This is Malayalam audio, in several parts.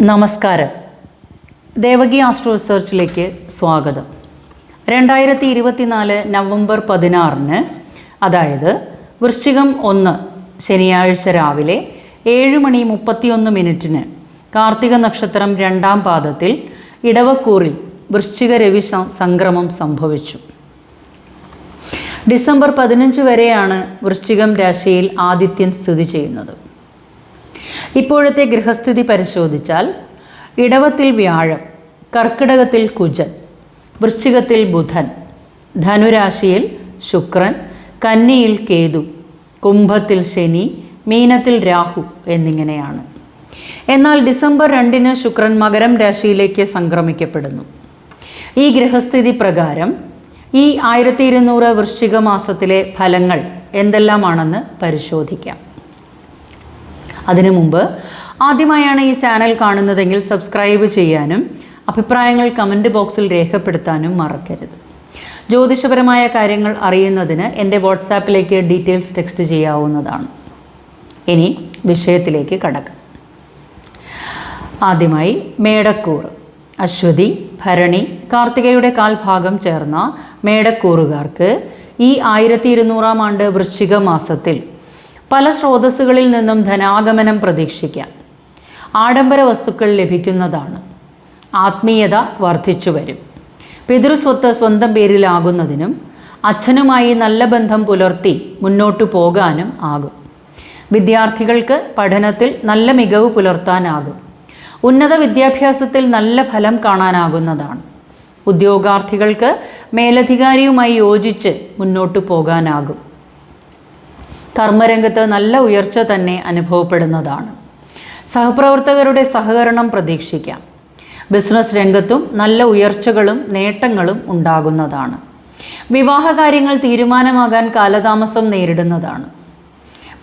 നമസ്കാരം. ദേവകി ആസ്ട്രോ റിസർച്ചിലേക്ക് സ്വാഗതം. 2024 നവംബർ 16 അതായത് വൃശ്ചികം 1 ശനിയാഴ്ച രാവിലെ 7:31 കാർത്തിക നക്ഷത്രം 2-ാം പാദത്തിൽ ഇടവക്കൂറിൽ വൃശ്ചിക രവി സംക്രമം സംഭവിച്ചു. ഡിസംബർ 15 വരെയാണ് വൃശ്ചികം രാശിയിൽ ആദിത്യൻ സ്ഥിതി ചെയ്യുന്നത്. ഇപ്പോഴത്തെ ഗ്രഹസ്ഥിതി പരിശോധിച്ചാൽ ഇടവത്തിൽ വ്യാഴം, കർക്കിടകത്തിൽ കുജൻ, വൃശ്ചികത്തിൽ ബുധൻ, ധനുരാശിയിൽ ശുക്രൻ, കന്നിയിൽ കേതു, കുംഭത്തിൽ ശനി, മീനത്തിൽ രാഹു എന്നിങ്ങനെയാണ്. എന്നാൽ ഡിസംബർ 2 ശുക്രൻ മകരം രാശിയിലേക്ക് സംക്രമിക്കപ്പെടുന്നു. ഈ ഗ്രഹസ്ഥിതി പ്രകാരം ഈ 1200 വൃശ്ചിക മാസത്തിലെ ഫലങ്ങൾ എന്തെല്ലാമാണെന്ന് പരിശോധിക്കാം. അതിനു മുമ്പ് ആദ്യമായാണ് ഈ ചാനൽ കാണുന്നതെങ്കിൽ സബ്സ്ക്രൈബ് ചെയ്യാനും അഭിപ്രായങ്ങൾ കമൻറ്റ് ബോക്സിൽ രേഖപ്പെടുത്താനും മറക്കരുത്. ജ്യോതിഷപരമായ കാര്യങ്ങൾ അറിയുന്നതിന് എൻ്റെ വാട്സാപ്പിലേക്ക് ഡീറ്റെയിൽസ് ടെക്സ്റ്റ് ചെയ്യാവുന്നതാണ്. ഇനി വിഷയത്തിലേക്ക് കടക്കാം. ആദ്യമായി മേടക്കൂറ്. അശ്വതി, ഭരണി, കാർത്തികയുടെ കാൽഭാഗം ചേർന്ന മേടക്കൂറുകാർക്ക് ഈ 1200-ാം ആണ്ട് വൃശ്ചിക മാസത്തിൽ പല സ്രോതസ്സുകളിൽ നിന്നും ധനാഗമനം പ്രതീക്ഷിക്കാം. ആഡംബര വസ്തുക്കൾ ലഭിക്കുന്നതാണ്. ആത്മീയത വർദ്ധിച്ചു വരും. പിതൃസ്വത്ത് സ്വന്തം പേരിലാകുന്നതിനും അച്ഛനുമായി നല്ല ബന്ധം പുലർത്തി മുന്നോട്ടു പോകാനും ആകും. വിദ്യാർത്ഥികൾക്ക് പഠനത്തിൽ നല്ല മികവ് പുലർത്താനാകും. ഉന്നത വിദ്യാഭ്യാസത്തിൽ നല്ല ഫലം കാണാനാകുന്നതാണ്. ഉദ്യോഗാർത്ഥികൾക്ക് മേലധികാരിയുമായി യോജിച്ച് മുന്നോട്ടു പോകാനാകും. കർമ്മരംഗത്ത് നല്ല ഉയർച്ച തന്നെ അനുഭവപ്പെടുന്നതാണ്. സഹപ്രവർത്തകരുടെ സഹകരണം പ്രതീക്ഷിക്കാം. ബിസിനസ് രംഗത്തും നല്ല ഉയർച്ചകളും നേട്ടങ്ങളും ഉണ്ടാകുന്നതാണ്. വിവാഹകാര്യങ്ങൾ തീരുമാനമാകാൻ കാലതാമസം നേരിടുന്നതാണ്.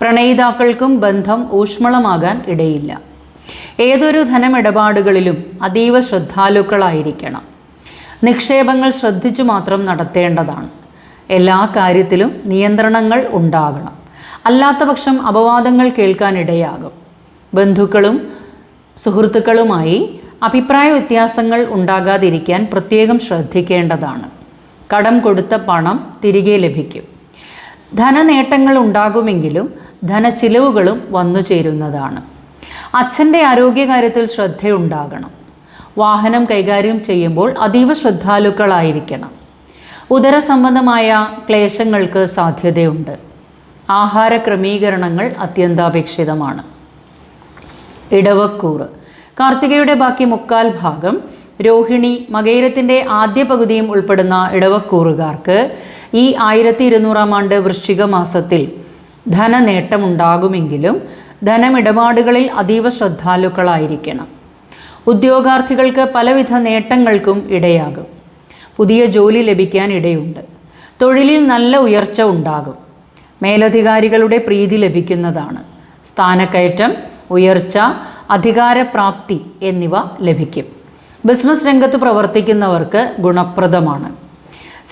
പ്രണയിതാക്കൾക്കും ബന്ധം ഊഷ്മളമാകാൻ ഇടയില്ല. ഏതൊരു ധനമിടപാടുകളിലും അതീവ ശ്രദ്ധാലുക്കളായിരിക്കണം. നിക്ഷേപങ്ങൾ ശ്രദ്ധിച്ചു മാത്രം നടത്തേണ്ടതാണ്. എല്ലാ കാര്യത്തിലും നിയന്ത്രണങ്ങൾ ഉണ്ടാകണം. അല്ലാത്ത പക്ഷം അപവാദങ്ങൾ കേൾക്കാനിടയാകും. ബന്ധുക്കളും സുഹൃത്തുക്കളുമായി അഭിപ്രായ വ്യത്യാസങ്ങൾ ഉണ്ടാകാതിരിക്കാൻ പ്രത്യേകം ശ്രദ്ധിക്കേണ്ടതാണ്. കടം കൊടുത്ത പണം തിരികെ ലഭിക്കും. ധനനേട്ടങ്ങൾ ഉണ്ടാകുമെങ്കിലും ധനച്ചിലവുകളും വന്നു ചേരുന്നതാണ്. അച്ഛൻ്റെ ആരോഗ്യകാര്യത്തിൽ ശ്രദ്ധയുണ്ടാകണം. വാഹനം കൈകാര്യം ചെയ്യുമ്പോൾ അതീവ ശ്രദ്ധാലുക്കളായിരിക്കണം. ഉദര സംബന്ധമായ ക്ലേശങ്ങൾക്ക് സാധ്യതയുണ്ട്. ആഹാര ക്രമീകരണങ്ങൾ അത്യന്താപേക്ഷിതമാണ്. ഇടവക്കൂറ്. കാർത്തികയുടെ ബാക്കി മുക്കാൽ ഭാഗം, രോഹിണി, മകയിരത്തിൻ്റെ ആദ്യ പകുതിയും ഉൾപ്പെടുന്ന ഇടവക്കൂറുകാർക്ക് ഈ 1200-ാം ആണ്ട് വൃശ്ചിക മാസത്തിൽ ധനനേട്ടമുണ്ടാകുമെങ്കിലും ധനമിടപാടുകളിൽ അതീവ ശ്രദ്ധാലുക്കളായിരിക്കണം. ഉദ്യോഗാർത്ഥികൾക്ക് പലവിധ നേട്ടങ്ങൾക്കും ഇടയാകും. പുതിയ ജോലി ലഭിക്കാൻ ഇടയുണ്ട്. തൊഴിലിൽ നല്ല ഉയർച്ച ഉണ്ടാകും. മേലധികാരികളുടെ പ്രീതി ലഭിക്കുന്നതാണ്. സ്ഥാനക്കയറ്റം, ഉയർച്ച, അധികാരപ്രാപ്തി എന്നിവ ലഭിക്കും. ബിസിനസ് രംഗത്ത് പ്രവർത്തിക്കുന്നവർക്ക് ഗുണപ്രദമാണ്.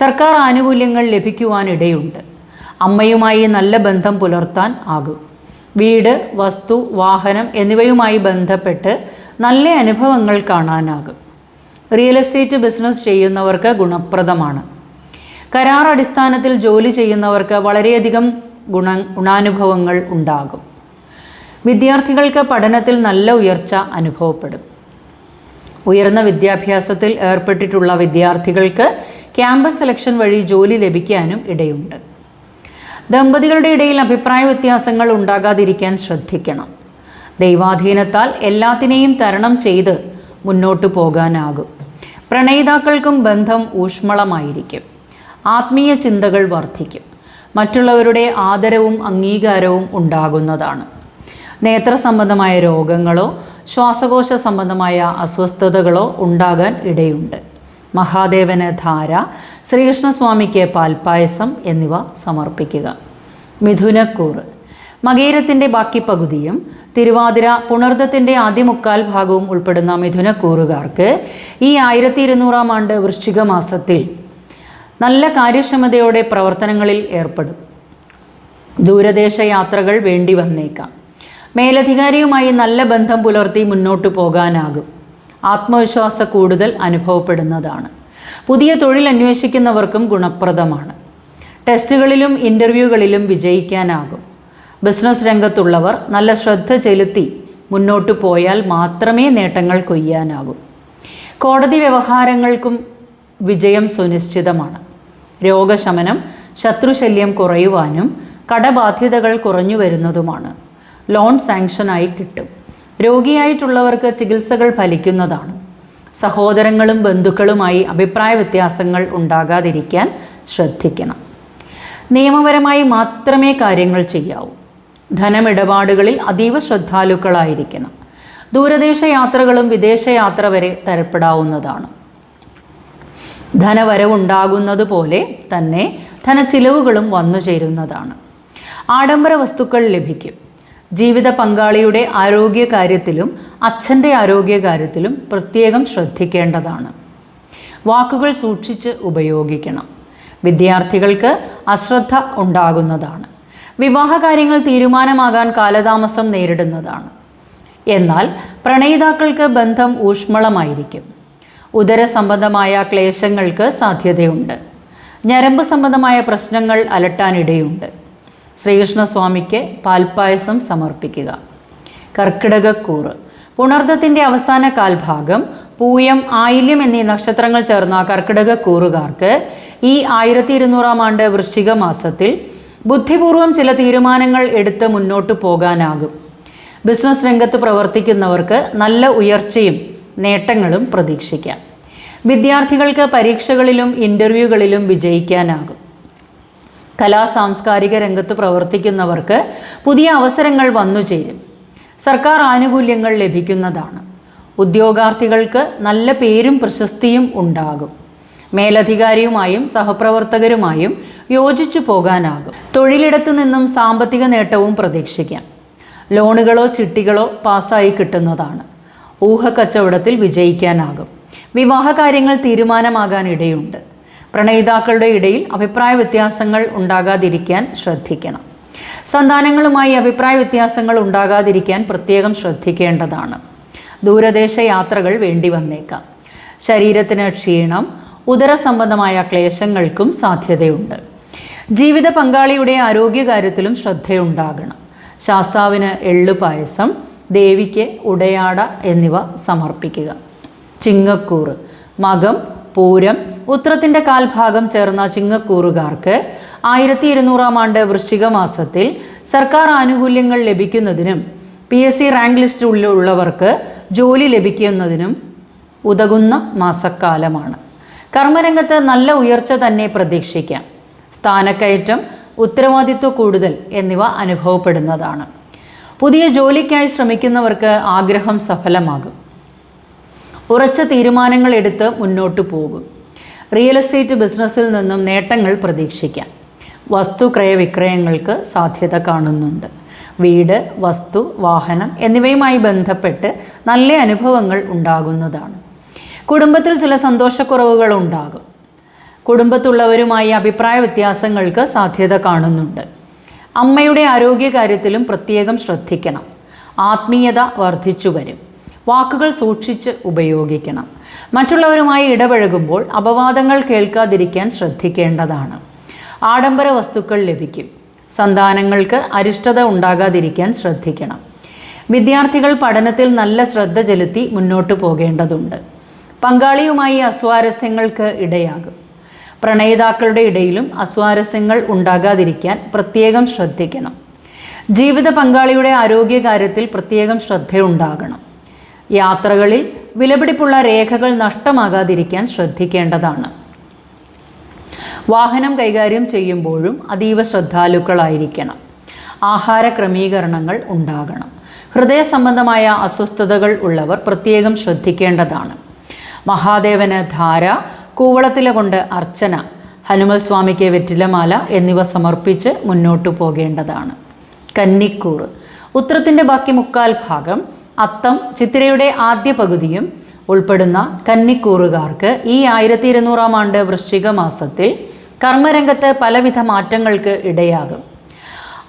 സർക്കാർ ആനുകൂല്യങ്ങൾ ലഭിക്കുവാനിടയുണ്ട്. അമ്മയുമായി നല്ല ബന്ധം പുലർത്താൻ ആകും. വീട്, വസ്തു, വാഹനം എന്നിവയുമായി ബന്ധപ്പെട്ട് നല്ല അനുഭവങ്ങൾ കാണാനാകും. റിയൽ എസ്റ്റേറ്റ് ബിസിനസ് ചെയ്യുന്നവർക്ക് ഗുണപ്രദമാണ്. കരാർ അടിസ്ഥാനത്തിൽ ജോലി ചെയ്യുന്നവർക്ക് വളരെയധികം ഗുണാനുഭവങ്ങൾ ഉണ്ടാകും. വിദ്യാർത്ഥികൾക്ക് പഠനത്തിൽ നല്ല ഉയർച്ച അനുഭവപ്പെടും. ഉയർന്ന വിദ്യാഭ്യാസത്തിൽ ഏർപ്പെട്ടിട്ടുള്ള വിദ്യാർത്ഥികൾക്ക് ക്യാമ്പസ് സെലക്ഷൻ വഴി ജോലി ലഭിക്കാനും ഇടയുണ്ട്. ദമ്പതികളുടെ ഇടയിൽ അഭിപ്രായ വ്യത്യാസങ്ങൾ ഉണ്ടാകാതിരിക്കാൻ ശ്രദ്ധിക്കണം. ദൈവാധീനത്താൽ എല്ലാത്തിനെയും തരണം ചെയ്ത് മുന്നോട്ടു പോകാനാകും. പ്രണയിതാക്കൾക്കും ബന്ധം ഊഷ്മളമായിരിക്കും. ആത്മീയ ചിന്തകൾ വർദ്ധിക്കും. മറ്റുള്ളവരുടെ ആദരവും അംഗീകാരവും ഉണ്ടാകുന്നതാണ്. നേത്ര സംബന്ധമായ രോഗങ്ങളോ ശ്വാസകോശ സംബന്ധമായ അസ്വസ്ഥതകളോ ഉണ്ടാകാൻ ഇടയുണ്ട്. മഹാദേവന് ധാര, ശ്രീകൃഷ്ണസ്വാമിക്ക് പാൽപ്പായസം എന്നിവ സമർപ്പിക്കുക. മിഥുനക്കൂറ്. മകയിരത്തിൻ്റെ ബാക്കി പകുതിയും തിരുവാതിര, പുണർദത്തിൻ്റെ ആദ്യ മുക്കാൽ ഭാഗവും ഉൾപ്പെടുന്ന മിഥുനക്കൂറുകാർക്ക് ഈ 1200-ാം ആണ്ട് വൃശ്ചിക മാസത്തിൽ നല്ല കാര്യക്ഷമതയോടെ പ്രവർത്തനങ്ങളിൽ ഏർപ്പെടും. ദൂരദേശ യാത്രകൾ വേണ്ടി വന്നേക്കാം. മേലധികാരിയുമായി നല്ല ബന്ധം പുലർത്തി മുന്നോട്ടു പോകാനാകും. ആത്മവിശ്വാസ കൂടുതൽ അനുഭവപ്പെടുന്നതാണ്. പുതിയ തൊഴിൽ അന്വേഷിക്കുന്നവർക്കും ഗുണപ്രദമാണ്. ടെസ്റ്റുകളിലും ഇൻ്റർവ്യൂകളിലും വിജയിക്കാനാകും. ബിസിനസ് രംഗത്തുള്ളവർ നല്ല ശ്രദ്ധ ചെലുത്തി മുന്നോട്ടു പോയാൽ മാത്രമേ നേട്ടങ്ങൾ കൊയ്യാനാകൂ. കോടതി വ്യവഹാരങ്ങൾക്കും വിജയം സുനിശ്ചിതമാണ്. രോഗശമനം, ശത്രുശല്യം കുറയുവാനും കടബാധ്യതകൾ കുറഞ്ഞു വരുന്നതുമാണ്. ലോൺ സാങ്ഷനായി കിട്ടും. രോഗിയായിട്ടുള്ളവർക്ക് ചികിത്സകൾ ഫലിക്കുന്നതാണ്. സഹോദരങ്ങളും ബന്ധുക്കളുമായി അഭിപ്രായ വ്യത്യാസങ്ങൾ ഉണ്ടാകാതിരിക്കാൻ ശ്രദ്ധിക്കണം. നിയമപരമായി മാത്രമേ കാര്യങ്ങൾ ചെയ്യാവൂ. ധനമിടപാടുകളിൽ അതീവ ശ്രദ്ധാലുക്കളായിരിക്കണം. ദൂരദേശ യാത്രകളും വിദേശയാത്ര വരെ തരപ്പെടാവുന്നതാണ്. ധനവരവുണ്ടാകുന്നത് പോലെ തന്നെ ധനച്ചിലവുകളും വന്നു ചേരുന്നതാണ്. ആഡംബര വസ്തുക്കൾ ലഭിക്കും. ജീവിത പങ്കാളിയുടെ ആരോഗ്യകാര്യത്തിലും അച്ഛൻ്റെ ആരോഗ്യകാര്യത്തിലും പ്രത്യേകം ശ്രദ്ധിക്കേണ്ടതാണ്. വാക്കുകൾ സൂക്ഷിച്ച് ഉപയോഗിക്കണം. വിദ്യാർത്ഥികൾക്ക് അശ്രദ്ധ ഉണ്ടാകുന്നതാണ്. വിവാഹകാര്യങ്ങൾ തീരുമാനമാകാൻ കാലതാമസം നേരിടുന്നതാണ്. എന്നാൽ പ്രണയിതാക്കൾക്ക് ബന്ധം ഊഷ്മളമായിരിക്കും. ഉദര സംബന്ധമായ ക്ലേശങ്ങൾക്ക് സാധ്യതയുണ്ട്. ഞരമ്പ് സംബന്ധമായ പ്രശ്നങ്ങൾ അലട്ടാനിടയുണ്ട്. ശ്രീകൃഷ്ണസ്വാമിക്ക് പാൽപ്പായസം സമർപ്പിക്കുക. കർക്കിടകക്കൂറ്. പുണർദത്തിൻ്റെ അവസാന കാൽഭാഗം, പൂയം, ആയില്യം എന്നീ നക്ഷത്രങ്ങൾ ചേർന്ന കർക്കിടകക്കൂറുകാർക്ക് ഈ 1200 ആണ്ട് വൃശ്ചിക മാസത്തിൽ ബുദ്ധിപൂർവം ചില തീരുമാനങ്ങൾ എടുത്ത് മുന്നോട്ട് പോകാനാകും. ബിസിനസ് രംഗത്ത് പ്രവർത്തിക്കുന്നവർക്ക് നല്ല ഉയർച്ചയും നേട്ടങ്ങളും പ്രതീക്ഷിക്കാം. വിദ്യാർത്ഥികൾക്ക് പരീക്ഷകളിലും ഇൻ്റർവ്യൂകളിലും വിജയിക്കാനാകും. കലാ സാംസ്കാരിക രംഗത്ത് പ്രവർത്തിക്കുന്നവർക്ക് പുതിയ അവസരങ്ങൾ വന്നുചേരും. സർക്കാർ ആനുകൂല്യങ്ങൾ ലഭിക്കുന്നതാണ്. ഉദ്യോഗാർത്ഥികൾക്ക് നല്ല പേരും പ്രശസ്തിയും ഉണ്ടാകും. മേലധികാരിയുമായും സഹപ്രവർത്തകരുമായും യോജിച്ചു പോകാനാകും. തൊഴിലിടത്തു നിന്നും സാമ്പത്തിക നേട്ടവും പ്രതീക്ഷിക്കാം. ലോണുകളോ ചിട്ടികളോ പാസ്സായി കിട്ടുന്നതാണ്. ഊഹക്കച്ചവടത്തിൽ വിജയിക്കാനാകും. വിവാഹകാര്യങ്ങൾ തീരുമാനമാകാൻ ഇടയുണ്ട്. പ്രണയിതാക്കളുടെ ഇടയിൽ അഭിപ്രായ വ്യത്യാസങ്ങൾ ഉണ്ടാകാതിരിക്കാൻ ശ്രദ്ധിക്കണം. സന്താനങ്ങളുമായി അഭിപ്രായ വ്യത്യാസങ്ങൾ ഉണ്ടാകാതിരിക്കാൻ പ്രത്യേകം ശ്രദ്ധിക്കേണ്ടതാണ്. ദൂരദേശ യാത്രകൾ വേണ്ടി വന്നേക്കാം. ശരീരത്തിന് ക്ഷീണം, ഉദര സംബന്ധമായ ക്ലേശങ്ങൾക്കും സാധ്യതയുണ്ട്. ജീവിത പങ്കാളിയുടെ ആരോഗ്യകാര്യത്തിലും ശ്രദ്ധയുണ്ടാകണം. ശാസ്താവിന് എള്ളുപായസം, ദേവിക്ക് ഉടയാട എന്നിവ സമർപ്പിക്കുക. ചിങ്ങക്കൂറ്. മകം, പൂരം, ഉത്രത്തിൻ്റെ കാൽഭാഗം ചേർന്ന ചിങ്ങക്കൂറുകാർക്ക് 1200 ആണ്ട് വൃശ്ചിക മാസത്തിൽ സർക്കാർ ആനുകൂല്യങ്ങൾ ലഭിക്കുന്നതിനും PSC റാങ്ക് ലിസ്റ്റിലുള്ളവർക്ക് ജോലി ലഭിക്കുന്നതിനും ഉതകുന്ന മാസക്കാലമാണ്. കർമ്മരംഗത്ത് നല്ല ഉയർച്ച തന്നെ പ്രതീക്ഷിക്കാം. സ്ഥാനക്കയറ്റം, ഉത്തരവാദിത്വ കൂടുതൽ എന്നിവ അനുഭവപ്പെടുന്നതാണ്. പുതിയ ജോലിക്കായി ശ്രമിക്കുന്നവർക്ക് ആഗ്രഹം സഫലമാകും. ഉറച്ച തീരുമാനങ്ങൾ എടുത്ത് മുന്നോട്ട് പോകും. റിയൽ എസ്റ്റേറ്റ് ബിസിനസ്സിൽ നിന്നും നേട്ടങ്ങൾ പ്രതീക്ഷിക്കാം. വസ്തു ക്രയവിക്രയങ്ങൾക്ക് സാധ്യത കാണുന്നുണ്ട്. വീട്, വസ്തു, വാഹനം എന്നിവയുമായി ബന്ധപ്പെട്ട് നല്ല അനുഭവങ്ങൾ ഉണ്ടാകുന്നതാണ്. കുടുംബത്തിൽ ചില സന്തോഷക്കുറവുകൾ ഉണ്ടാകും. കുടുംബത്തുള്ളവരുമായി അഭിപ്രായ വ്യത്യാസങ്ങൾക്ക് സാധ്യത കാണുന്നുണ്ട്. അമ്മയുടെ ആരോഗ്യകാര്യത്തിലും പ്രത്യേകം ശ്രദ്ധിക്കണം. ആത്മീയത വർദ്ധിച്ചു വരും. വാക്കുകൾ സൂക്ഷിച്ച് ഉപയോഗിക്കണം. മറ്റുള്ളവരുമായി ഇടപഴകുമ്പോൾ അപവാദങ്ങൾ കേൾക്കാതിരിക്കാൻ ശ്രദ്ധിക്കേണ്ടതാണ്. ആഡംബര വസ്തുക്കൾ ലഭിക്കും. സന്താനങ്ങൾക്ക് അരിഷ്ടത ഉണ്ടാകാതിരിക്കാൻ ശ്രദ്ധിക്കണം. വിദ്യാർത്ഥികൾ പഠനത്തിൽ നല്ല ശ്രദ്ധ ചെലുത്തി മുന്നോട്ട് പോകേണ്ടതുണ്ട്. പങ്കാളിയുമായി അസ്വാരസ്യങ്ങൾക്ക് ഇടയാകും. പ്രണയിതാക്കളുടെ ഇടയിലും അസ്വാരസ്യങ്ങൾ ഉണ്ടാകാതിരിക്കാൻ പ്രത്യേകം ശ്രദ്ധിക്കണം. ജീവിത പങ്കാളിയുടെ ആരോഗ്യകാര്യത്തിൽ പ്രത്യേകം ശ്രദ്ധയുണ്ടാകണം. യാത്രകളിൽ വിലപിടിപ്പുള്ള രേഖകൾ നഷ്ടമാകാതിരിക്കാൻ ശ്രദ്ധിക്കേണ്ടതാണ്. വാഹനം കൈകാര്യം ചെയ്യുമ്പോഴും അതീവ ശ്രദ്ധാലുക്കളായിരിക്കണം. ആഹാര ക്രമീകരണങ്ങൾ ഉണ്ടാകണം. ഹൃദയ സംബന്ധമായ അസ്വസ്ഥതകൾ ഉള്ളവർ പ്രത്യേകം ശ്രദ്ധിക്കേണ്ടതാണ്. മഹാദേവന് ധാര, കൂവളത്തില കൊണ്ട് അർച്ചന, ഹനുമൽ സ്വാമിക്ക് വെറ്റിലമാല എന്നിവ സമർപ്പിച്ച് മുന്നോട്ടു പോകേണ്ടതാണ്. കന്നിക്കൂറ്. ഉത്രത്തിൻ്റെ ബാക്കി മുക്കാൽ ഭാഗം, അത്തം, ചിത്തിരയുടെ ആദ്യ പകുതിയും ഉൾപ്പെടുന്ന കന്നിക്കൂറുകാർക്ക് ഈ 1200 ആണ്ട് വൃശ്ചിക മാസത്തിൽ കർമ്മരംഗത്ത് പലവിധ മാറ്റങ്ങൾക്ക് ഇടയാകും.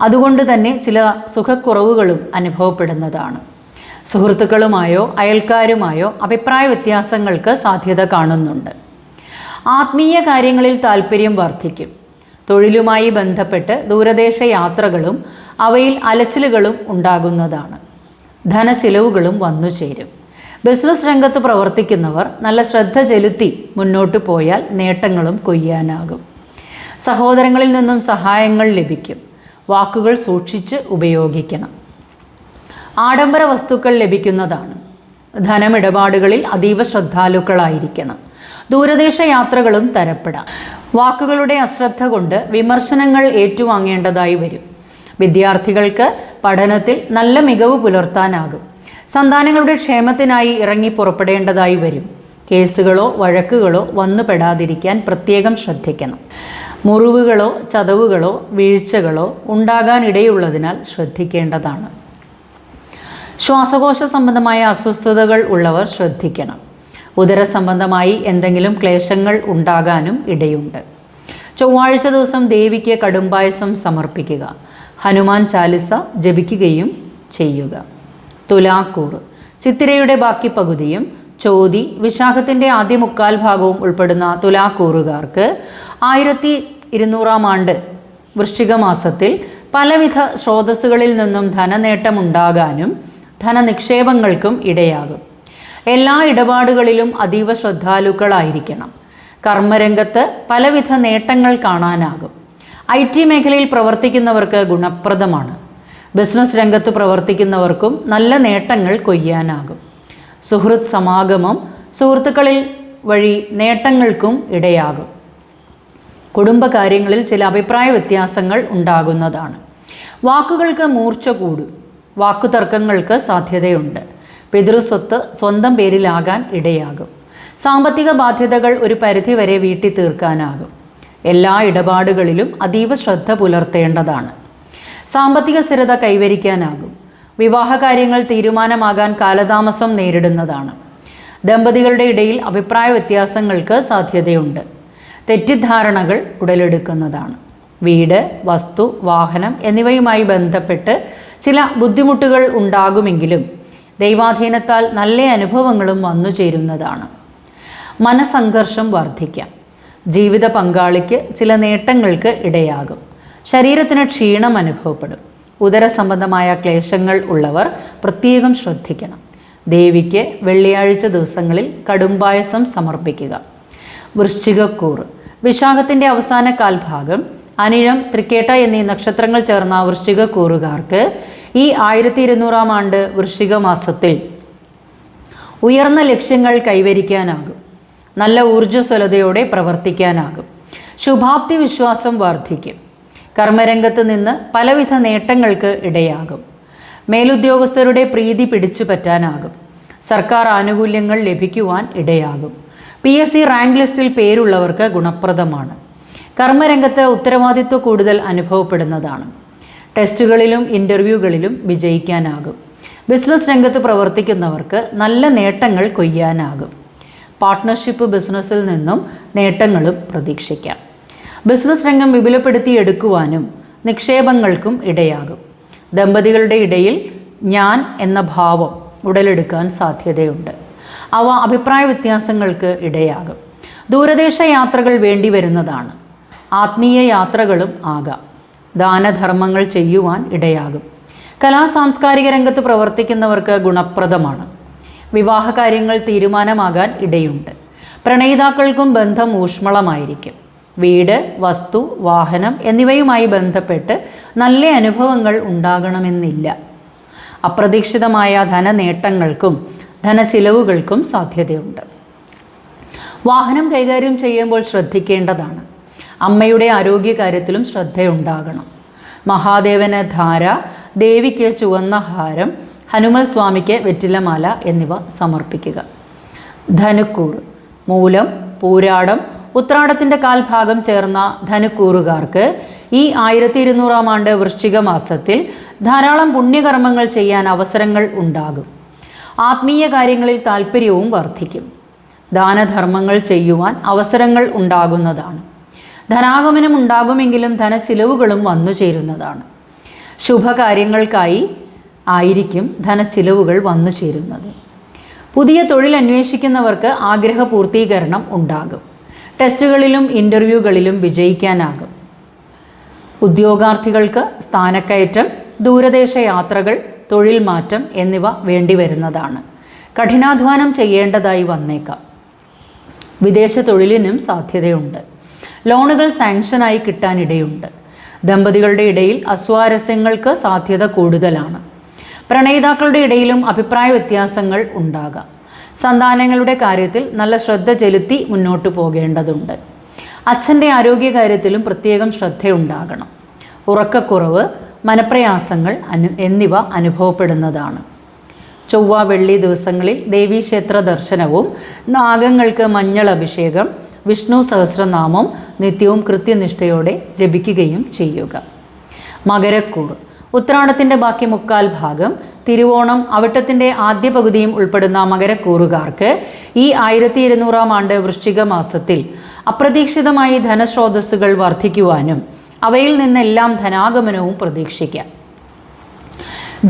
അതുകൊണ്ട് തന്നെ ചില സുഖക്കുറവുകളും അനുഭവപ്പെടുന്നതാണ്. സുഹൃത്തുക്കളുമായോ അയൽക്കാരുമായോ അഭിപ്രായ വ്യത്യാസങ്ങൾക്ക് സാധ്യത കാണുന്നുണ്ട്. ആത്മീയ കാര്യങ്ങളിൽ താല്പര്യം വർദ്ധിക്കും. തൊഴിലുമായി ബന്ധപ്പെട്ട് ദൂരദേശ യാത്രകളും അവയിൽ അലച്ചിലുകളും ഉണ്ടാകുന്നതാണ്. ധനച്ചിലവുകളും വന്നു ചേരും. ബിസിനസ് രംഗത്ത് പ്രവർത്തിക്കുന്നവർ നല്ല ശ്രദ്ധ ചെലുത്തി മുന്നോട്ട് പോയാൽ നേട്ടങ്ങളും കൊയ്യാനാകും. സഹോദരങ്ങളിൽ നിന്നും സഹായങ്ങൾ ലഭിക്കും. വാക്കുകൾ സൂക്ഷിച്ച് ഉപയോഗിക്കണം. ആഡംബര വസ്തുക്കൾ ലഭിക്കുന്നതാണ്. ധനമിടപാടുകളിൽ അതീവ ശ്രദ്ധാലുക്കളായിരിക്കണം. ദൂരദേശ യാത്രകളും തരപ്പെടാം. വാക്കുകളുടെ അശ്രദ്ധ കൊണ്ട് വിമർശനങ്ങൾ ഏറ്റുവാങ്ങേണ്ടതായി വരും. വിദ്യാർത്ഥികൾക്ക് പഠനത്തിൽ നല്ല മികവ് പുലർത്താനാകും. സന്താനങ്ങളുടെ ക്ഷേമത്തിനായി ഇറങ്ങി പുറപ്പെടേണ്ടതായി വരും. കേസുകളോ വഴക്കുകളോ വന്നുപെടാതിരിക്കാൻ പ്രത്യേകം ശ്രദ്ധിക്കണം. മുറിവുകളോ ചതവുകളോ വീഴ്ചകളോ ഉണ്ടാകാനിടയുള്ളതിനാൽ ശ്രദ്ധിക്കേണ്ടതാണ്. ശ്വാസകോശ സംബന്ധമായ അസ്വസ്ഥതകൾ ഉള്ളവർ ശ്രദ്ധിക്കണം. ഉദര സംബന്ധമായി എന്തെങ്കിലും ക്ലേശങ്ങൾ ഉണ്ടാകാനും ഇടയുണ്ട്. ചൊവ്വാഴ്ച ദിവസം ദേവിക്ക് കടുംപായസം സമർപ്പിക്കുക. ഹനുമാൻ ചാലിസ ജപിക്കുകയും ചെയ്യുക. തുലാക്കൂറ് ചിത്തിരയുടെ ബാക്കി പകുതിയും ചോതി വിശാഖത്തിൻ്റെ ആദ്യ മുക്കാൽ ഭാഗവും ഉൾപ്പെടുന്ന തുലാക്കൂറുകാർക്ക് 1200 ആണ്ട് വൃശ്ചിക മാസത്തിൽ പലവിധ സ്രോതസ്സുകളിൽ നിന്നും ധനനേട്ടമുണ്ടാകാനും ധനനിക്ഷേപങ്ങൾക്കും ഇടയാകും. എല്ലാ ഇടപാടുകളിലും അതീവ ശ്രദ്ധാലുക്കളായിരിക്കണം. കർമ്മരംഗത്ത് പലവിധ നേട്ടങ്ങൾ കാണാനാകും. IT മേഖലയിൽ പ്രവർത്തിക്കുന്നവർക്ക് ഗുണപ്രദമാണ്. ബിസിനസ് രംഗത്ത് പ്രവർത്തിക്കുന്നവർക്കും നല്ല നേട്ടങ്ങൾ കൊയ്യാനാകും. സുഹൃത്ത് സമാഗമം സുഹൃത്തുക്കളിൽ വഴി നേട്ടങ്ങൾക്കും ഇടയാകും. കുടുംബകാര്യങ്ങളിൽ ചില അഭിപ്രായ വ്യത്യാസങ്ങൾ ഉണ്ടാകുന്നതാണ്. വാക്കുകൾക്ക് മൂർച്ച കൂടും. വാക്കുതർക്കങ്ങൾക്ക് സാധ്യതയുണ്ട്. പിതൃസ്വത്ത് സ്വന്തം പേരിലാകാൻ ഇടയാകും. സാമ്പത്തിക ബാധ്യതകൾ ഒരു പരിധിവരെ വീട്ടി തീർക്കാനാകും. എല്ലാ ഇടപാടുകളിലും അതീവ ശ്രദ്ധ പുലർത്തേണ്ടതാണ്. സാമ്പത്തിക സ്ഥിരത കൈവരിക്കാനാകും. വിവാഹകാര്യങ്ങൾ തീരുമാനമാകാൻ കാലതാമസം നേരിടുന്നതാണ്. ദമ്പതികളുടെ ഇടയിൽ അഭിപ്രായ വ്യത്യാസങ്ങൾക്ക് സാധ്യതയുണ്ട്. തെറ്റിദ്ധാരണകൾ ഉടലെടുക്കുന്നതാണ്. വീട്, വസ്തു, വാഹനം എന്നിവയുമായി ബന്ധപ്പെട്ട് ചില ബുദ്ധിമുട്ടുകൾ ഉണ്ടാകുമെങ്കിലും ദൈവാധീനത്താൽ നല്ല അനുഭവങ്ങളും വന്നു ചേരുന്നതാണ്. മനസംഘർഷം വർദ്ധിക്കാം. ജീവിത പങ്കാളിക്ക് ചില നേട്ടങ്ങൾക്ക് ഇടയാകും. ശരീരത്തിന് ക്ഷീണം അനുഭവപ്പെടും. ഉദര സംബന്ധമായ ക്ലേശങ്ങൾ ഉള്ളവർ പ്രത്യേകം ശ്രദ്ധിക്കണം. ദേവിക്ക് വെള്ളിയാഴ്ച ദിവസങ്ങളിൽ കടുംപായസം സമർപ്പിക്കുക. വൃശ്ചികക്കൂറ് വിശാഖത്തിൻ്റെ അവസാന കാൽഭാഗം അനിഴം, തൃക്കേട്ട എന്നീ നക്ഷത്രങ്ങൾ ചേർന്ന വൃശ്ചികക്കൂറുകാർക്ക് ഈ 1200 ആണ്ട് വൃശ്ചിക മാസത്തിൽ ഉയർന്ന ലക്ഷ്യങ്ങൾ കൈവരിക്കാനാകും. നല്ല ഊർജ്ജസ്വലതയോടെ പ്രവർത്തിക്കാനാകും. ശുഭാപ്തി വിശ്വാസം വർദ്ധിക്കും. കർമ്മരംഗത്ത് നിന്ന് പലവിധ നേട്ടങ്ങൾക്ക് ഇടയാകും. മേലുദ്യോഗസ്ഥരുടെ പ്രീതി പിടിച്ചു പറ്റാനാകും. സർക്കാർ ആനുകൂല്യങ്ങൾ ലഭിക്കുവാൻ ഇടയാകും. PSC റാങ്ക് ലിസ്റ്റിൽ പേരുള്ളവർക്ക് ഗുണപ്രദമാണ്. കർമ്മരംഗത്ത് ഉത്തരവാദിത്വ കൂടുതൽ അനുഭവപ്പെടുന്നതാണ്. ടെസ്റ്റുകളിലും ഇൻ്റർവ്യൂകളിലും വിജയിക്കാനാകും. ബിസിനസ് രംഗത്ത് പ്രവർത്തിക്കുന്നവർക്ക് നല്ല നേട്ടങ്ങൾ കൊയ്യാനാകും. പാർട്ട്ണർഷിപ്പ് ബിസിനസ്സിൽ നിന്നും നേട്ടങ്ങളും പ്രതീക്ഷിക്കാം. ബിസിനസ് രംഗം വിപുലപ്പെടുത്തിയെടുക്കുവാനും നിക്ഷേപങ്ങൾക്കും ഇടയാകും. ദമ്പതികളുടെ ഇടയിൽ ഞാൻ എന്ന ഭാവം ഉടലെടുക്കാൻ സാധ്യതയുണ്ട്. അവ അഭിപ്രായ വ്യത്യാസങ്ങൾക്ക് ഇടയാകും. ദൂരദേശ യാത്രകൾ വേണ്ടി വരുന്നതാണ്. ആത്മീയ യാത്രകളും ആകാം. ദാനധർമ്മങ്ങൾ ചെയ്യുവാൻ ഇടയാകും. സാംസ്കാരിക രംഗത്ത് പ്രവർത്തിക്കുന്നവർക്ക് ഗുണപ്രദമാണ്. വിവാഹകാര്യങ്ങൾ തീരുമാനമാകാൻ ഇടയുണ്ട്. പ്രണയിതാക്കൾക്കും ബന്ധം ഊഷ്മളമായിരിക്കും. വീട്, വസ്തു, വാഹനം എന്നിവയുമായി ബന്ധപ്പെട്ട് നല്ല അനുഭവങ്ങൾ ഉണ്ടാകണമെന്നില്ല. അപ്രതീക്ഷിതമായ ധനനേട്ടങ്ങൾക്കും ധനച്ചിലവുകൾക്കും സാധ്യതയുണ്ട്. വാഹനം കൈകാര്യം ചെയ്യുമ്പോൾ ശ്രദ്ധിക്കേണ്ടതാണ്. അമ്മയുടെ ആരോഗ്യകാര്യത്തിലും ശ്രദ്ധയുണ്ടാകണം. മഹാദേവന് ധാര, ദേവിക്ക് ചുവന്ന ഹാരം, ഹനുമൽ സ്വാമിക്ക് വെറ്റിലമാല എന്നിവ സമർപ്പിക്കുക. ധനുക്കൂറ് മൂലം, പൂരാടം, ഉത്രാടത്തിൻ്റെ കാൽഭാഗം ചേർന്ന ധനുക്കൂറുകാർക്ക് ഈ 1200 ആണ്ട് വൃശ്ചിക മാസത്തിൽ ധാരാളം പുണ്യകർമ്മങ്ങൾ ചെയ്യാൻ അവസരങ്ങൾ ഉണ്ടാകും. ആത്മീയ കാര്യങ്ങളിൽ താല്പര്യവും വർദ്ധിക്കും. ദാനധർമ്മങ്ങൾ ചെയ്യുവാൻ അവസരങ്ങൾ ഉണ്ടാകുന്നതാണ്. ധനാഗമനം ഉണ്ടാകുമെങ്കിലും ധനച്ചിലവുകളും വന്നു ചേരുന്നതാണ്. ശുഭകാര്യങ്ങൾക്കായി ആയിരിക്കും ധനച്ചിലവുകൾ വന്നു ചേരുന്നത്. പുതിയ തൊഴിൽ അന്വേഷിക്കുന്നവർക്ക് ആഗ്രഹ പൂർത്തീകരണം ഉണ്ടാകും. ടെസ്റ്റുകളിലും ഇൻ്റർവ്യൂകളിലും വിജയിക്കാനാകും. ഉദ്യോഗാർത്ഥികൾക്ക് സ്ഥാനക്കയറ്റം, ദൂരദേശ യാത്രകൾ, തൊഴിൽ മാറ്റം എന്നിവ വേണ്ടിവരുന്നതാണ്. കഠിനാധ്വാനം ചെയ്യേണ്ടതായി വന്നേക്കാം. വിദേശ തൊഴിലിനും സാധ്യതയുണ്ട്. ലോണുകൾ സാങ്ഷനായി കിട്ടാനിടയുണ്ട്. ദമ്പതികളുടെ ഇടയിൽ അസ്വാരസ്യങ്ങൾക്ക് സാധ്യത കൂടുതലാണ്. പ്രണയിതാക്കളുടെ ഇടയിലും അഭിപ്രായ വ്യത്യാസങ്ങൾ ഉണ്ടാകാം. സന്താനങ്ങളുടെ കാര്യത്തിൽ നല്ല ശ്രദ്ധ ചെലുത്തി മുന്നോട്ട് പോകേണ്ടതുണ്ട്. അച്ഛൻ്റെ ആരോഗ്യകാര്യത്തിലും പ്രത്യേകം ശ്രദ്ധയുണ്ടാകണം. ഉറക്കക്കുറവ്, മനപ്രയാസങ്ങൾ എന്നിവ അനുഭവപ്പെടുന്നതാണ്. ചൊവ്വ വെള്ളി ദിവസങ്ങളിൽ ദേവീക്ഷേത്ര ദർശനവും നാഗങ്ങൾക്ക് മഞ്ഞൾ അഭിഷേകം, വിഷ്ണു സഹസ്രനാമം നിത്യവും കൃത്യനിഷ്ഠയോടെ ജപിക്കുകയും ചെയ്യുക. മകരക്കൂർ ഉത്രാടത്തിൻ്റെ ബാക്കി മുക്കാൽ ഭാഗം, തിരുവോണം, അവിട്ടത്തിൻ്റെ ആദ്യ പകുതിയും ഉൾപ്പെടുന്ന മകരക്കൂറുകാർക്ക് ഈ 1200 ആണ്ട് വൃശ്ചിക മാസത്തിൽ അപ്രതീക്ഷിതമായി ധനസ്രോതസ്സുകൾ വർദ്ധിക്കുവാനും അവയിൽ നിന്നെല്ലാം ധനാഗമനവും പ്രതീക്ഷിക്കാം.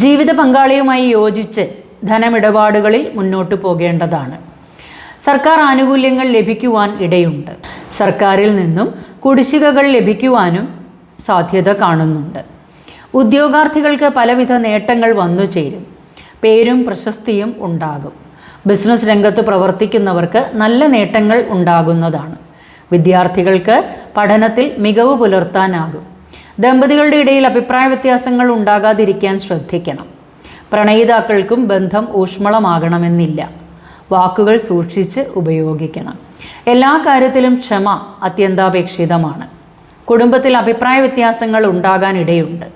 ജീവിത പങ്കാളിയുമായി യോജിച്ച് ധനമിടപാടുകളിൽ മുന്നോട്ട് പോകേണ്ടതാണ്. സർക്കാർ ആനുകൂല്യങ്ങൾ ലഭിക്കുവാൻ ഇടയുണ്ട്. സർക്കാരിൽ നിന്നും കുടിശ്ശികകൾ ലഭിക്കുവാനും സാധ്യത കാണുന്നുണ്ട്. ഉദ്യോഗാർത്ഥികൾക്ക് പലവിധ നേട്ടങ്ങൾ വന്നു ചേരും. പേരും പ്രശസ്തിയും ഉണ്ടാകും. ബിസിനസ് രംഗത്ത് പ്രവർത്തിക്കുന്നവർക്ക് നല്ല നേട്ടങ്ങൾ ഉണ്ടാകുന്നതാണ്. വിദ്യാർത്ഥികൾക്ക് പഠനത്തിൽ മികവ് പുലർത്താനാകും. ദമ്പതികളുടെ ഇടയിൽ അഭിപ്രായ വ്യത്യാസങ്ങൾ ഉണ്ടാകാതിരിക്കാൻ ശ്രദ്ധിക്കണം. പ്രണയിതാക്കൾക്കും ബന്ധം ഊഷ്മളമാകണമെന്നില്ല. വാക്കുകൾ സൂക്ഷിച്ച് ഉപയോഗിക്കണം. എല്ലാ കാര്യത്തിലും ക്ഷമ അത്യന്താപേക്ഷിതമാണ്. കുടുംബത്തിൽ അഭിപ്രായ വ്യത്യാസങ്ങൾ ഉണ്ടാകാൻ ഇടയുണ്ട്.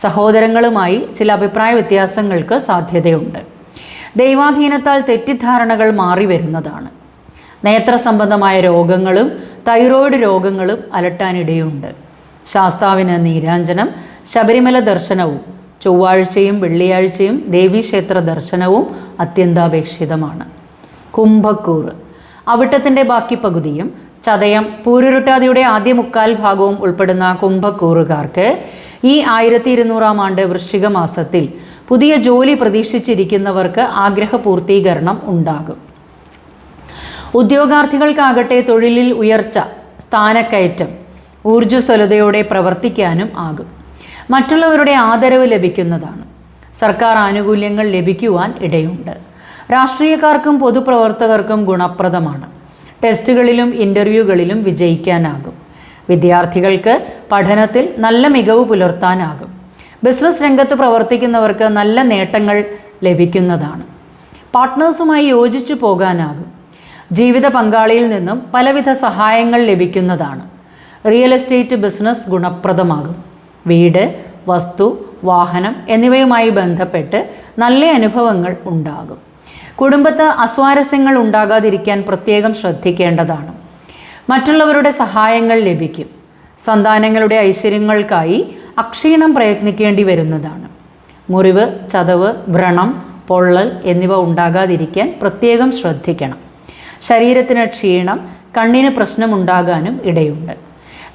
സഹോദരങ്ങളുമായി ചില അഭിപ്രായ വ്യത്യാസങ്ങൾക്ക് സാധ്യതയുണ്ട്. ദൈവാധീനത്താൽ തെറ്റിദ്ധാരണകൾ മാറി വരുന്നതാണ്. നേത്ര സംബന്ധമായ രോഗങ്ങളും തൈറോയ്ഡ് രോഗങ്ങളും അലട്ടാനിടയുണ്ട്. ശാസ്താവിന് നീരാഞ്ജനം, ശബരിമല ദർശനവും ചൊവ്വാഴ്ചയും വെള്ളിയാഴ്ചയും ദേവീക്ഷേത്ര ദർശനവും അത്യന്താപേക്ഷിതമാണ്. കുംഭക്കൂർ അവിട്ടത്തിൻ്റെ ബാക്കി പകുതിയും ചതയം പൂരുരുട്ടാതിയുടെ ആദ്യ മുക്കാൽ ഭാഗവും ഉൾപ്പെടുന്ന കുംഭക്കൂറുകാർക്ക് ഈ 1200 ആണ്ട് വൃശ്ചിക മാസത്തിൽ പുതിയ ജോലി പ്രതീക്ഷിച്ചിരിക്കുന്നവർക്ക് ആഗ്രഹ പൂർത്തീകരണം ഉണ്ടാകും. ഉദ്യോഗാർത്ഥികൾക്കാകട്ടെ തൊഴിലിൽ ഉയർച്ച, സ്ഥാനക്കയറ്റം, ഊർജ്ജസ്വലതയോടെ പ്രവർത്തിക്കാനും ആകും. മറ്റുള്ളവരുടെ ആദരവ് ലഭിക്കുന്നതാണ്. സർക്കാർ ആനുകൂല്യങ്ങൾ ലഭിക്കുവാൻ ഇടയുണ്ട്. രാഷ്ട്രീയക്കാർക്കും പൊതുപ്രവർത്തകർക്കും ഗുണപ്രദമാണ്. ടെസ്റ്റുകളിലും ഇൻ്റർവ്യൂകളിലും വിജയിക്കാനാകും. വിദ്യാർത്ഥികൾക്ക് പഠനത്തിൽ നല്ല മികവ് പുലർത്താനാകും. ബിസിനസ് രംഗത്ത് പ്രവർത്തിക്കുന്നവർക്ക് നല്ല നേട്ടങ്ങൾ ലഭിക്കുന്നതാണ്. പാർട്ട്നേഴ്സുമായി യോജിച്ചു പോകാനാകും. ജീവിത പങ്കാളിയിൽ നിന്നും പലവിധ സഹായങ്ങൾ ലഭിക്കുന്നതാണ്. റിയൽ എസ്റ്റേറ്റ് ബിസിനസ് ഗുണപ്രദമാകും. വീട്, വസ്തു, വാഹനം എന്നിവയുമായി ബന്ധപ്പെട്ട് നല്ല അനുഭവങ്ങൾ ഉണ്ടാകും. കുടുംബത്ത് അസ്വാരസ്യങ്ങൾ ഉണ്ടാകാതിരിക്കാൻ പ്രത്യേകം ശ്രദ്ധിക്കേണ്ടതാണ്. മറ്റുള്ളവരുടെ സഹായങ്ങൾ ലഭിക്കും. സന്താനങ്ങളുടെ ഐശ്വര്യങ്ങൾക്കായി അക്ഷീണം പ്രയത്നിക്കേണ്ടി വരുന്നതാണ്. മുറിവ്, ചതവ്, വ്രണം, പൊള്ളൽ എന്നിവ ഉണ്ടാകാതിരിക്കാൻ പ്രത്യേകം ശ്രദ്ധിക്കണം. ശരീരത്തിന് ക്ഷീണം, കണ്ണിന് പ്രശ്നമുണ്ടാകാനും ഇടയുണ്ട്.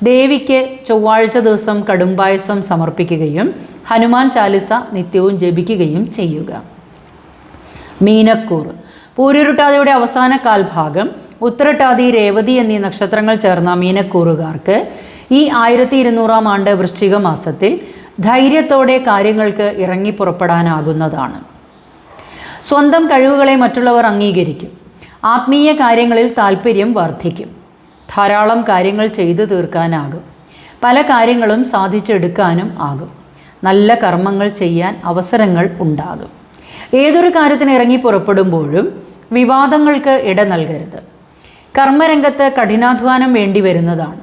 ദേവിക്ക് ചൊവ്വാഴ്ച ദിവസം കടുംപായസം സമർപ്പിക്കുകയും ഹനുമാൻ ചാലിസ നിത്യവും ജപിക്കുകയും ചെയ്യുക. മീനക്കൂർ പൂരുരുട്ടാതിയുടെ അവസാന കാൽഭാഗം, ഉത്തരട്ടാതി, രേവതി എന്നീ നക്ഷത്രങ്ങൾ ചേർന്ന മീനക്കൂറുകാർക്ക് ഈ 1200 ആണ്ട് വൃശ്ചിക മാസത്തിൽ ധൈര്യത്തോടെ കാര്യങ്ങൾക്ക് ഇറങ്ങി പുറപ്പെടാനാകുന്നതാണ്. സ്വന്തം കഴിവുകളെ മറ്റുള്ളവർ അംഗീകരിക്കും. ആത്മീയ കാര്യങ്ങളിൽ താല്പര്യം വർദ്ധിക്കും. ധാരാളം കാര്യങ്ങൾ ചെയ്തു തീർക്കാനാകും. പല കാര്യങ്ങളും സാധിച്ചെടുക്കാനും ആകും. നല്ല കർമ്മങ്ങൾ ചെയ്യാൻ അവസരങ്ങൾ ഉണ്ടാകും. ഏതൊരു കാര്യത്തിന് ഇറങ്ങി പുറപ്പെടുമ്പോഴും വിവാദങ്ങൾക്ക് ഇട നൽകരുത്. കർമ്മരംഗത്ത് കഠിനാധ്വാനം വേണ്ടി വരുന്നതാണ്.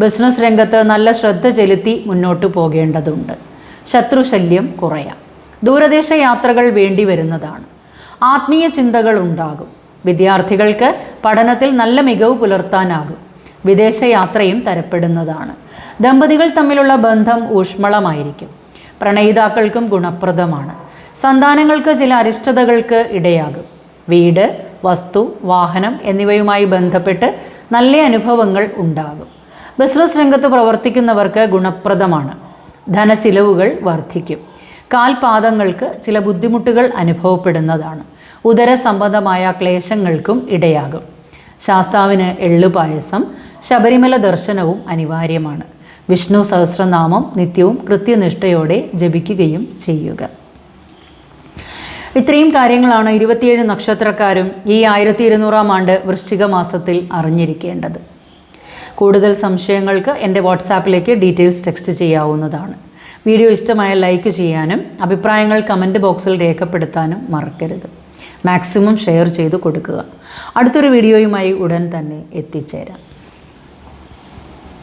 ബിസിനസ് രംഗത്ത് നല്ല ശ്രദ്ധ ചെലുത്തി മുന്നോട്ട് പോകേണ്ടതുണ്ട്. ശത്രുശല്യം കുറയാം. ദൂരദേശ യാത്രകൾ വേണ്ടി വരുന്നതാണ്. ആത്മീയ ചിന്തകൾ ഉണ്ടാകും. വിദ്യാർത്ഥികൾക്ക് പഠനത്തിൽ നല്ല മികവ് പുലർത്താനാകും. വിദേശ യാത്രയും തരപ്പെടുന്നതാണ്. ദമ്പതികൾ തമ്മിലുള്ള ബന്ധം ഊഷ്മളമായിരിക്കും. പ്രണയിതാക്കൾക്കും ഗുണപ്രദമാണ്. സന്താനങ്ങൾക്ക് ചില അരിഷ്ടതകൾക്ക് ഇടയാകും. വീട്, വസ്തു, വാഹനം എന്നിവയുമായി ബന്ധപ്പെട്ട് നല്ല അനുഭവങ്ങൾ ഉണ്ടാകും. ബിസിനസ് രംഗത്ത് പ്രവർത്തിക്കുന്നവർക്ക് ഗുണപ്രദമാണ്. ധനച്ചിലവുകൾ വർദ്ധിക്കും. കാൽപാദങ്ങൾക്ക് ചില ബുദ്ധിമുട്ടുകൾ അനുഭവപ്പെടുന്നതാണ്. ഉദര സംബന്ധമായ ക്ലേശങ്ങൾക്കും ഇടയാകും. ശാസ്താവിന് എള്ളുപായസം, ശബരിമല ദർശനവും അനിവാര്യമാണ്. വിഷ്ണു സഹസ്രനാമം നിത്യവും കൃത്യനിഷ്ഠയോടെ ജപിക്കുകയും ചെയ്യുക. ഇത്രയും കാര്യങ്ങളാണ് 27 നക്ഷത്രക്കാരും ഈ 1200-ാം ആണ്ട് വൃശ്ചിക മാസത്തിൽ അറിഞ്ഞിരിക്കേണ്ടത്. കൂടുതൽ സംശയങ്ങൾക്ക് എൻ്റെ വാട്സാപ്പിലേക്ക് ഡീറ്റെയിൽസ് ടെക്സ്റ്റ് ചെയ്യാവുന്നതാണ്. വീഡിയോ ഇഷ്ടമായ ലൈക്ക് ചെയ്യാനും അഭിപ്രായങ്ങൾ കമൻറ്റ് ബോക്സിൽ രേഖപ്പെടുത്താനും മറക്കരുത്. മാക്സിമം ഷെയർ ചെയ്ത് കൊടുക്കുക. അടുത്തൊരു വീഡിയോയുമായി ഉടൻ തന്നെ എത്തിച്ചേരാം.